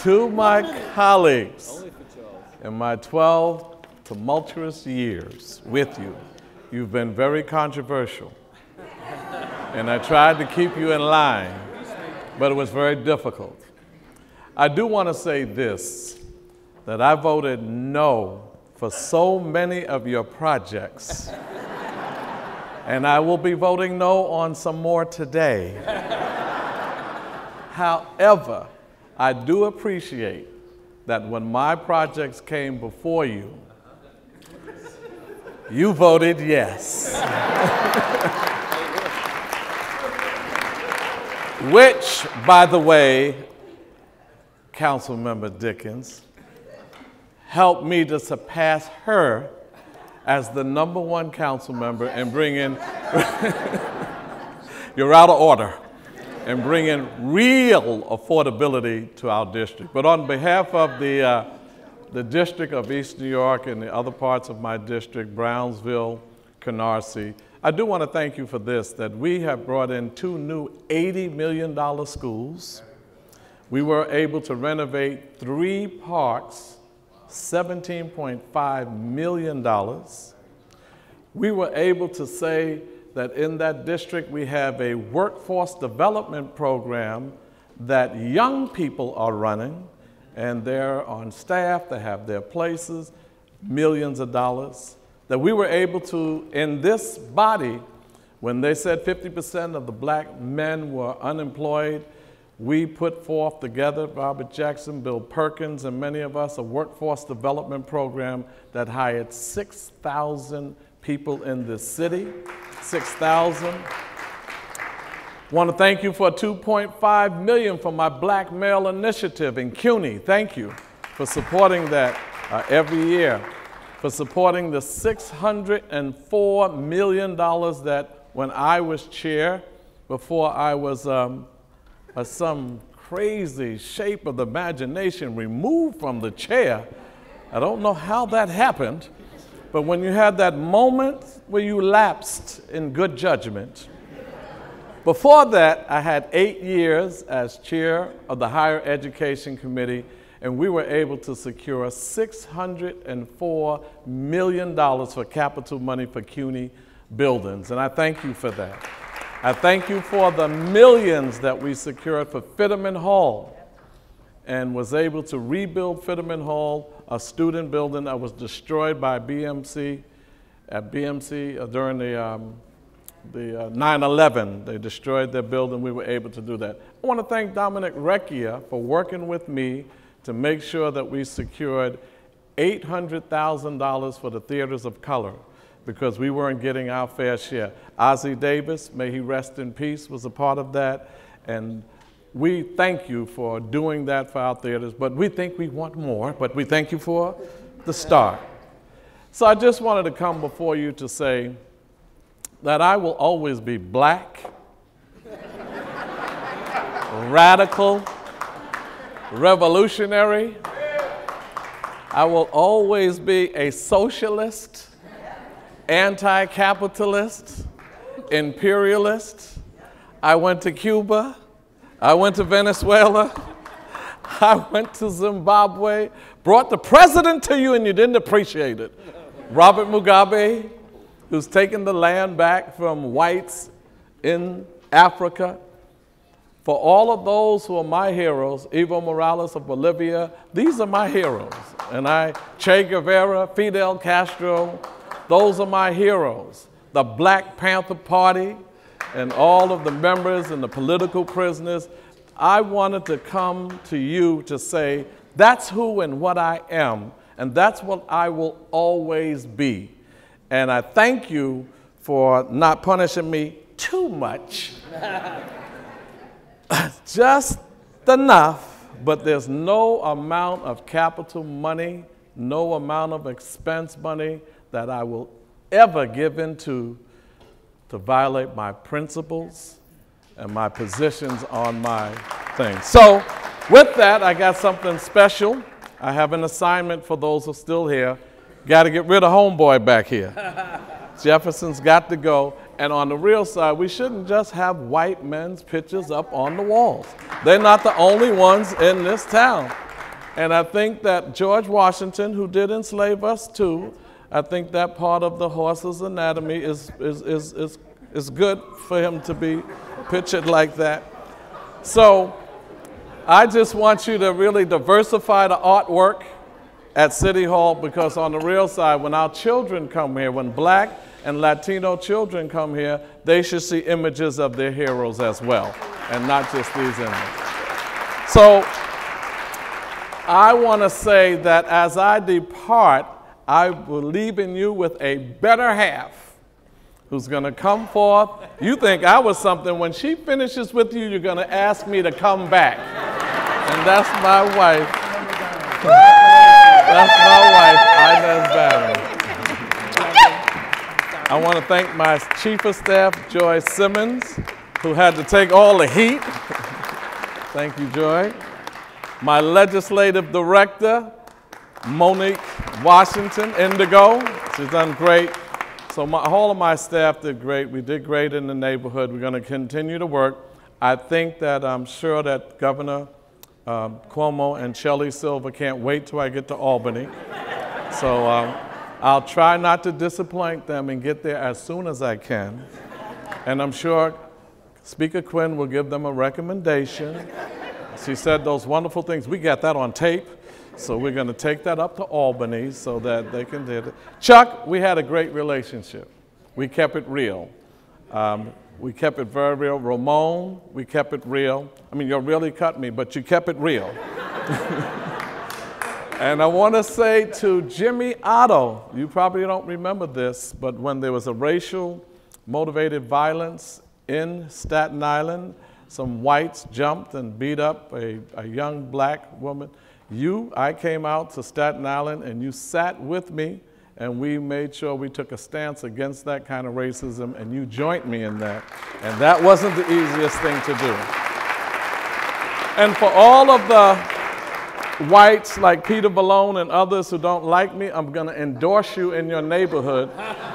To my colleagues, in my 12 tumultuous years with you, you've been very controversial. And I tried to keep you in line, but it was very difficult. I do want to say this, that I voted no for so many of your projects. And I will be voting no on some more today. However, I do appreciate that when my projects came before you, you voted yes. Which, by the way, Councilmember Dickens, helped me to surpass her as the #1 council member and bring in, you're out of order, and bring in real affordability to our district. But on behalf of the District of East New York and the other parts of my district, Brownsville, Canarsie, I do want to thank you for this, that we have brought in 2 new $80 million schools. We were able to renovate 3 parks, $17.5 million. We were able to say that in that district we have a workforce development program that young people are running, and they're on staff, they have their places, millions of dollars. That we were able to, in this body, when they said 50% of the black men were unemployed, we put forth together, Robert Jackson, Bill Perkins, and many of us, a workforce development program that hired 6,000 people in this city, 6,000. Want to thank you for $2.5 million for my Black Male Initiative in CUNY. Thank you for supporting that every year, for supporting the $604 million that when I was chair, before I was some crazy shape of the imagination removed from the chair. I don't know how that happened, but when you had that moment where you lapsed in good judgment. Before that, I had 8 years as chair of the Higher Education Committee, and we were able to secure $604 million for capital money for CUNY buildings, and I thank you for that. I thank you for the millions that we secured for Fitterman Hall, and was able to rebuild Fitterman Hall, a student building that was destroyed by BMC during the 9/11. They destroyed their building. We were able to do that. I want to thank Dominic Recchia for working with me to make sure that we secured $800,000 for the theaters of color, because we weren't getting our fair share. Ozzie Davis, may he rest in peace, was a part of that. And we thank you for doing that for our theaters, but we think we want more, but we thank you for the start. So I just wanted to come before you to say that I will always be black, radical, revolutionary. I will always be a socialist, anti-capitalist, imperialist. I went to Cuba, I went to Venezuela, I went to Zimbabwe, brought the president to you and you didn't appreciate it. Robert Mugabe, who's taken the land back from whites in Africa. For all of those who are my heroes, Evo Morales of Bolivia, these are my heroes. And Che Guevara, Fidel Castro, those are my heroes. The Black Panther Party and all of the members and the political prisoners. I wanted to come to you to say, that's who and what I am, and that's what I will always be. And I thank you for not punishing me too much. Just enough, but there's no amount of capital money, no amount of expense money that I will ever give into to violate my principles and my positions on my things. So with that, I got something special. I have an assignment for those who are still here. Got to get rid of homeboy back here. Jefferson's got to go. And on the real side, we shouldn't just have white men's pictures up on the walls. They're not the only ones in this town. And I think that George Washington, who did enslave us too, I think that part of the horse's anatomy is good for him to be pictured like that. So I just want you to really diversify the artwork at City Hall, because on the real side, when our children come here, when Black and Latino children come here, they should see images of their heroes as well, and not just these images. So I want to say that as I depart, I will leave in you with a better half who's going to come forth. You think I was something. When she finishes with you, you're going to ask me to come back. And that's my wife. That's my wife, Inez Barron. I want to thank my Chief of Staff, Joy Simmons, who had to take all the heat. Thank you, Joy. My Legislative Director, Monique Washington, Indigo. She's done great. So all of my staff did great. We did great in the neighborhood. We're going to continue to work. I think that I'm sure that Governor Cuomo and Shelley Silver can't wait till I get to Albany. So I'll try not to disappoint them and get there as soon as I can. And I'm sure Speaker Quinn will give them a recommendation. She said those wonderful things. We got that on tape. So we're going to take that up to Albany so that they can do it. Chuck, we had a great relationship. We kept it real. We kept it very real. Ramon, we kept it real. I mean, you really cut me, but you kept it real. And I want to say to Jimmy Otto, you probably don't remember this, but when there was a racial motivated violence in Staten Island, some whites jumped and beat up a young Black woman. I came out to Staten Island and you sat with me, and we made sure we took a stance against that kind of racism, and you joined me in that. And that wasn't the easiest thing to do. And for all of the whites like Peter Ballone and others who don't like me, I'm going to endorse you in your neighborhood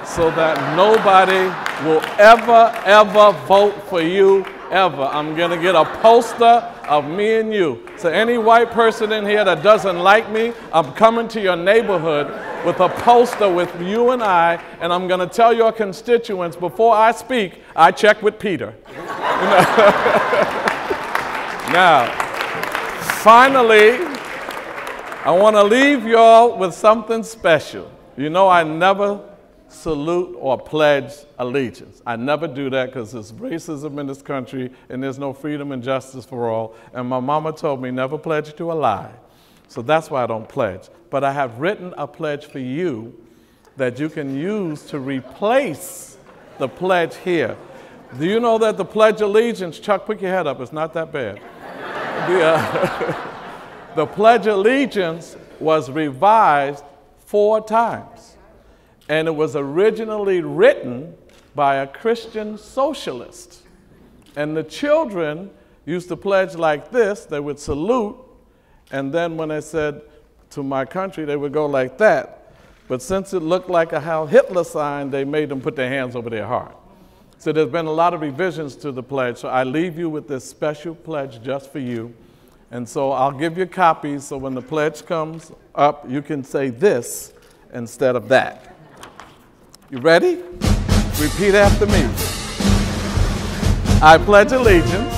so that nobody will ever vote for you, ever. I'm going to get a poster of me and you. So any white person in here that doesn't like me, I'm coming to your neighborhood with a poster with you and I'm going to tell your constituents, before I speak, I check with Peter. Now, finally, I want to leave y'all with something special. You know, I never salute or pledge allegiance. I never do that because there's racism in this country and there's no freedom and justice for all. And my mama told me never pledge to a lie. So that's why I don't pledge. But I have written a pledge for you that you can use to replace the pledge here. Do you know that the Pledge of Allegiance, Chuck, put your head up, it's not that bad. The Pledge of Allegiance was revised 4 times. And it was originally written by a Christian socialist. And the children used to pledge like this. They would salute, and then when they said, to my country, they would go like that. But since it looked like a Heil Hitler sign, they made them put their hands over their heart. So there's been a lot of revisions to the pledge. So I leave you with this special pledge just for you. And so I'll give you copies, so when the pledge comes up, you can say this instead of that. You ready? Repeat after me. I pledge allegiance.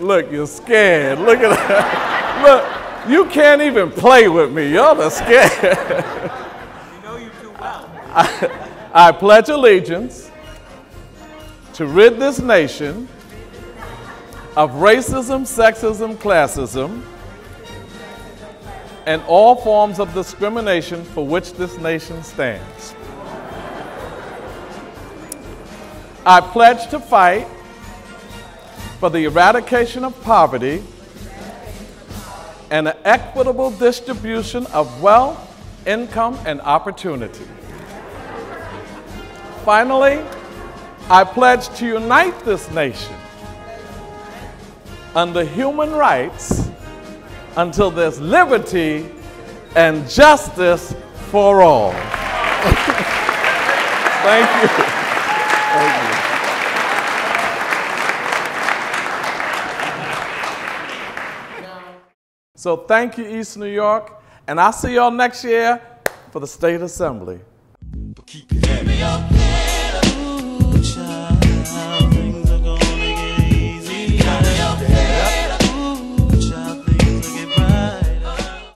Look, you're scared. Look at that. Look, you can't even play with me. Y'all are scared. You know you too well. I pledge allegiance to rid this nation of racism, sexism, classism, and all forms of discrimination for which this nation stands. I pledge to fight for the eradication of poverty and an equitable distribution of wealth, income, and opportunity. Finally, I pledge to unite this nation under human rights until there's liberty and justice for all. Thank you. Thank you. So thank you, East New York, and I'll see y'all next year for the State Assembly. Keep your head.